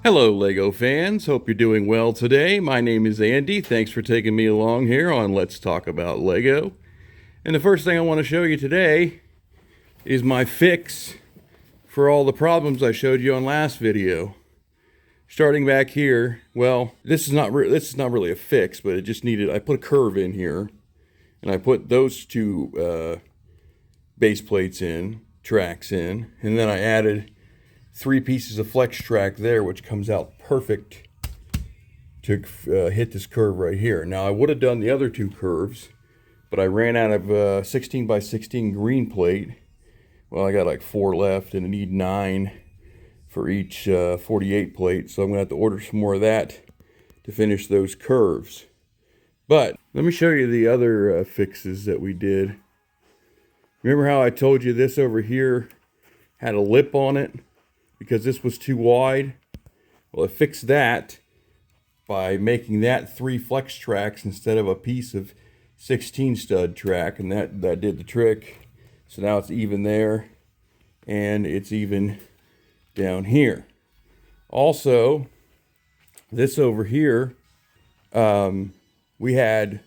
Hello, LEGO fans. Hope you're doing well today. My name is Andy. Thanks for taking me along here on Let's Talk About LEGO. And the first thing I want to show you today is my fix for all the problems I showed you on last video. Starting back here, well, this is not really a fix, but it just needed, I put a curve in here, and I put those two base plates in, tracks in, and then I added 3 pieces of flex track there, which comes out perfect to hit this curve right here. Now I would have done the other 2 curves, but I ran out of 16 by 16 green plate. Well, I got like 4 left, and I need 9 for each 48 plate, so I'm gonna have to order some more of that to finish those curves. But let me show you the other fixes that we did. Remember how I told you this over here had a lip on it because this was too wide? Well, I fixed that by making that 3 flex tracks instead of a piece of 16 stud track, and that did the trick. So now it's even there, and it's even down here. Also, this over here, we had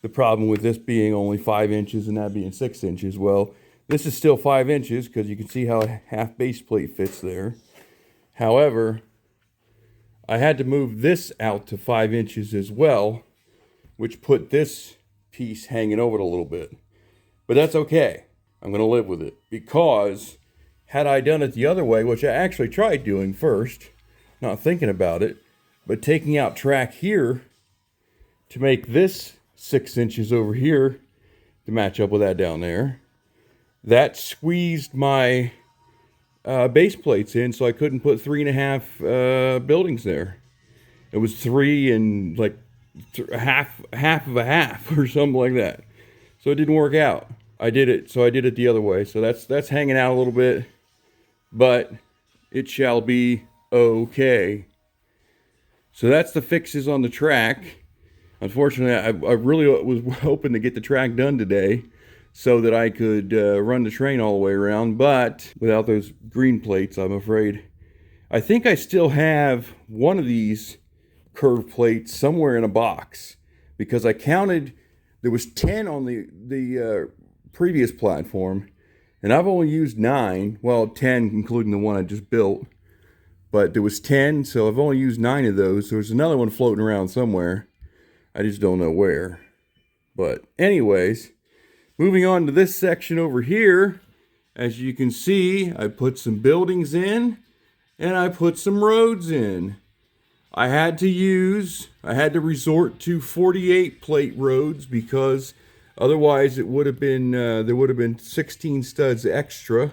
the problem with this being only 5 inches and that being 6 inches. Well, this is still 5 inches because you can see how a half base plate fits there. However, I had to move this out to 5 inches as well, which put this piece hanging over it a little bit. But that's okay. I'm going to live with it, because had I done it the other way, which I actually tried doing first, not thinking about it, but taking out track here to make this 6 inches over here to match up with that down there, that squeezed my base plates in, so I couldn't put 3.5 buildings there. It was 3 and like half of a half or something like that. So it didn't work out. I did it the other way. So that's hanging out a little bit, but it shall be okay. So that's the fixes on the track. Unfortunately, I really was hoping to get the track done today so that I could run the train all the way around, but without those green plates, I'm afraid. I think I still have one of these curved plates somewhere in a box, because I counted there was 10 on the previous platform, and I've only used 9. Well, 10 including the one I just built, but there was 10, so I've only used 9 of those. So there's another one floating around somewhere. I just don't know where. But anyways, moving on to this section over here, as you can see, I put some buildings in and I put some roads in. I had to resort to 48 plate roads, because otherwise it would have been there would have been 16 studs extra.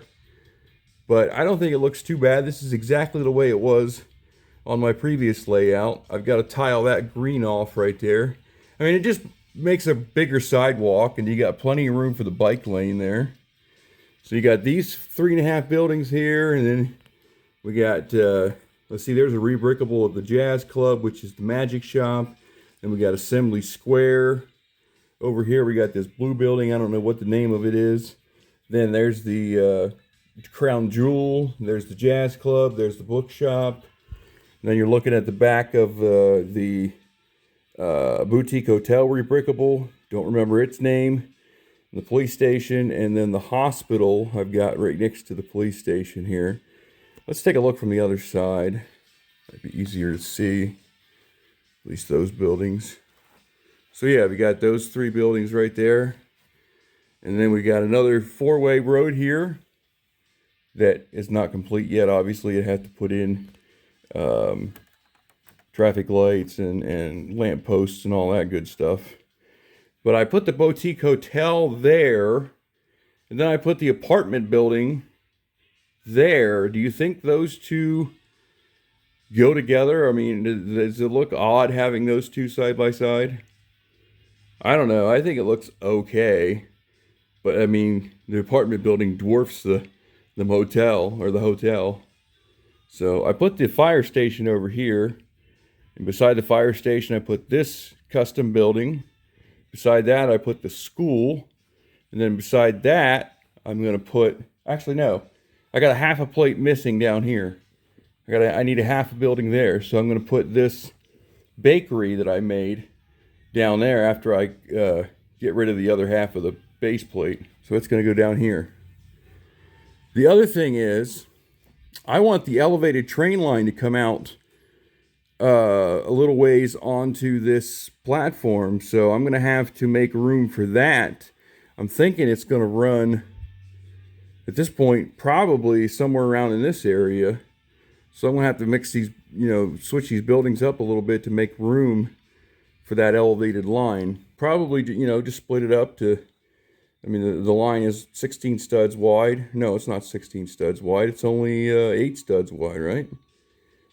But I don't think it looks too bad. This is exactly the way it was on my previous layout. I've got to tile that green off right there. I mean, it just makes a bigger sidewalk, and you got plenty of room for the bike lane there. So you got these 3.5 buildings here, and then we got let's see, there's a rebrickable of the Jazz Club, which is the magic shop. Then we got Assembly Square. Over here we got this blue building, I don't know what the name of it is. Then there's the Crown Jewel, there's the Jazz Club, there's the bookshop. And then you're looking at the back of the Boutique Hotel rebrickable, don't remember its name. The police station, and then the hospital I've got right next to the police station here. Let's take a look from the other side. Might be easier to see, at least those buildings. So yeah, we got those 3 buildings right there. And then we got another 4-way road here that is not complete yet. Obviously, it has to put in traffic lights and lamp posts and all that good stuff. But I put the Boutique Hotel there, and then I put the apartment building there. Do you think those two go together? I mean, does it look odd having those two side by side? I don't know. I think it looks okay. But I mean, the apartment building dwarfs the motel or the hotel. So I put the fire station over here. And beside the fire station, I put this custom building. beside that, I put the school. And then beside that, I'm going to put, actually, no, I got a half a plate missing down here. I need a half a building there. So I'm going to put this bakery that I made down there after I get rid of the other half of the base plate. So it's going to go down here. The other thing is, I want the elevated train line to come out a little ways onto this platform. So I'm going to have to make room for that. I'm thinking it's going to run, at this point, probably somewhere around in this area. So I'm going to have to mix these, switch these buildings up a little bit to make room for that elevated line. Probably, just split it up to, the line is 16 studs wide. No, it's not 16 studs wide. It's only 8 studs wide, right?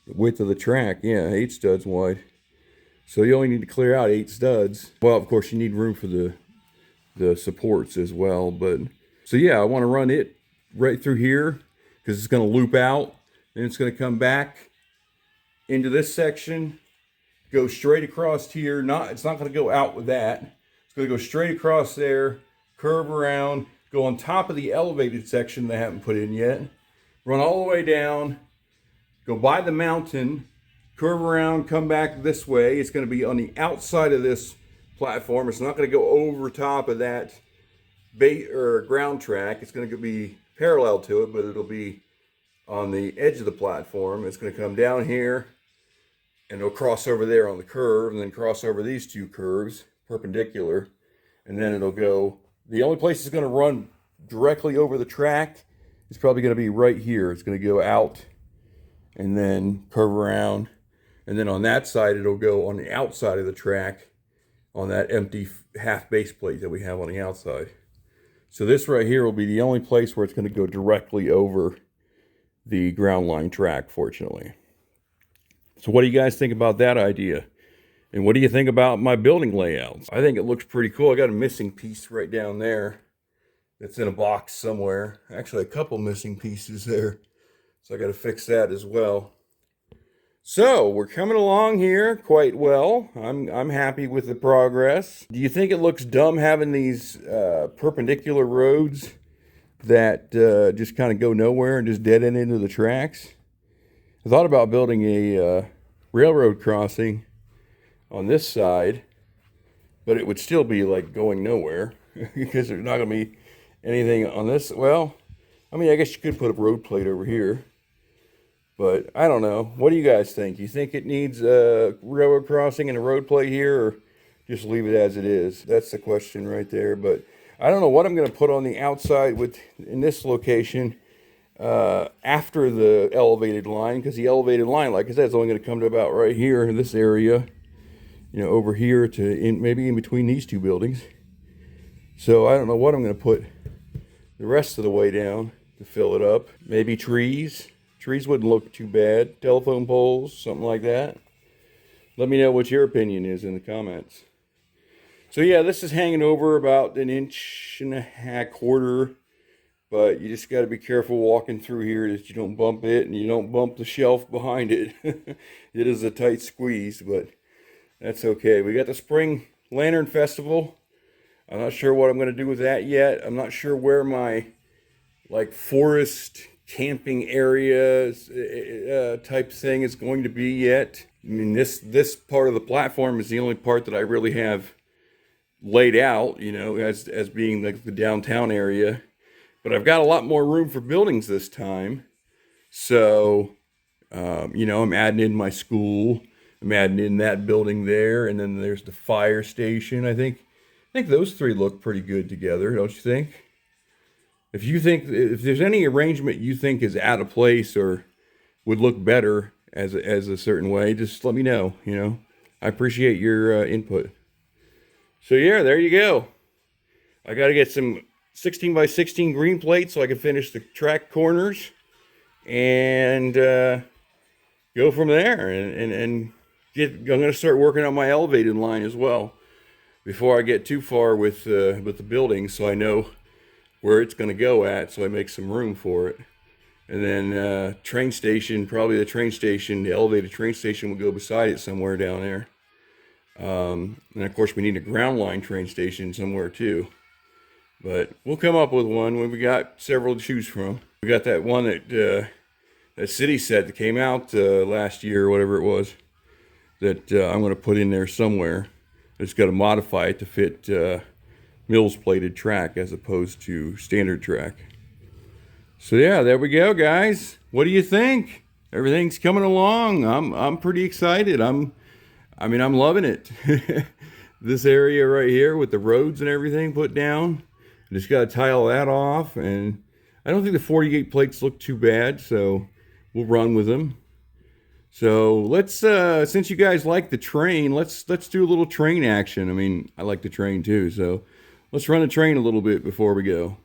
The width of the track, yeah, 8 studs wide. So you only need to clear out 8 studs. Well, of course, you need room for the supports as well. But so yeah, I want to run it right through here because it's going to loop out. Then it's going to come back into this section, go straight across here. It's not going to go out with that. It's going to go straight across there, curve around, go on top of the elevated section that I haven't put in yet, run all the way down, go by the mountain, curve around, come back this way. It's going to be on the outside of this platform. It's not going to go over top of that ground track. It's going to be parallel to it, but it'll be on the edge of the platform. It's going to come down here and it'll cross over there on the curve and then cross over these 2 curves perpendicular, and then it'll go, the only place it's going to run directly over the track is probably going to be right here. It's going to go out and then curve around, and then on that side it'll go on the outside of the track on that empty half base plate that we have on the outside. So this right here will be the only place where it's going to go directly over the ground line track, fortunately. So what do you guys think about that idea? And what do you think about my building layouts? I think it looks pretty cool. I got a missing piece right down there that's in a box somewhere. Actually, a couple missing pieces there. So I got to fix that as well. So we're coming along here quite well. I'm happy with the progress. Do you think it looks dumb having these perpendicular roads that just kind of go nowhere and just dead end into the tracks? I thought about building a railroad crossing on this side, but it would still be like going nowhere because there's not going to be anything on this. Well, I guess you could put a road plate over here, but I don't know. What do you guys think? You think it needs a railroad crossing and a road plate here, or just leave it as it is? That's the question right there. But I don't know what I'm going to put on the outside in this location after the elevated line, because the elevated line, like I said, is only going to come to about right here in this area, over here to maybe in between these 2 buildings. So I don't know what I'm going to put the rest of the way down to fill it up. Maybe trees. Trees wouldn't look too bad. Telephone poles, something like that. Let me know what your opinion is in the comments. So yeah, this is hanging over about 1.5 inches, quarter. But you just got to be careful walking through here that you don't bump it and you don't bump the shelf behind it. It is a tight squeeze, but that's okay. We got the Spring Lantern Festival. I'm not sure what I'm going to do with that yet. I'm not sure where my forest camping area type thing is going to be yet. This part of the platform is the only part that I really have laid out, as being like the downtown area. But I've got a lot more room for buildings this time. So, I'm adding in my school. I'm adding in that building there. And then there's the fire station. I think those 3 look pretty good together, don't you think? If there's any arrangement you think is out of place or would look better as a certain way, just let me know, I appreciate your input. So yeah, there you go. I got to get some 16 by 16 green plates so I can finish the track corners and go from there. And I'm going to start working on my elevated line as well before I get too far with the building, so I know where it's going to go at, so I make some room for it. And then train station, probably the elevated train station will go beside it somewhere down there. And of course, we need a ground line train station somewhere too. But we'll come up with one when we got several to choose from. We got that one that City set that came out last year or whatever it was, that I'm going to put in there somewhere. I just got to modify it to fit Mills plated track as opposed to standard track. So yeah, there we go, guys. What do you think? Everything's coming along. I'm pretty excited. I'm loving it. This area right here with the roads and everything put down. I just got to tile that off, and I don't think the 48 plates look too bad, so we'll run with them. So let's, since you guys like the train, let's do a little train action. I mean, I like the train too, so let's run a train a little bit before we go.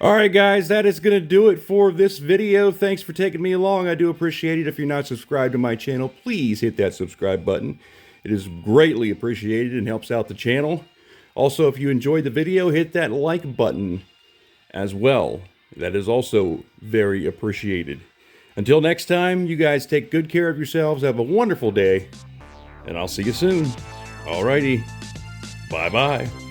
All right, guys, that is going to do it for this video. Thanks for taking me along. I do appreciate it. If you're not subscribed to my channel, please hit that subscribe button. It is greatly appreciated and helps out the channel. Also, if you enjoyed the video, hit that like button as well. That is also very appreciated. Until next time, you guys take good care of yourselves. Have a wonderful day, and I'll see you soon. All righty. Bye-bye.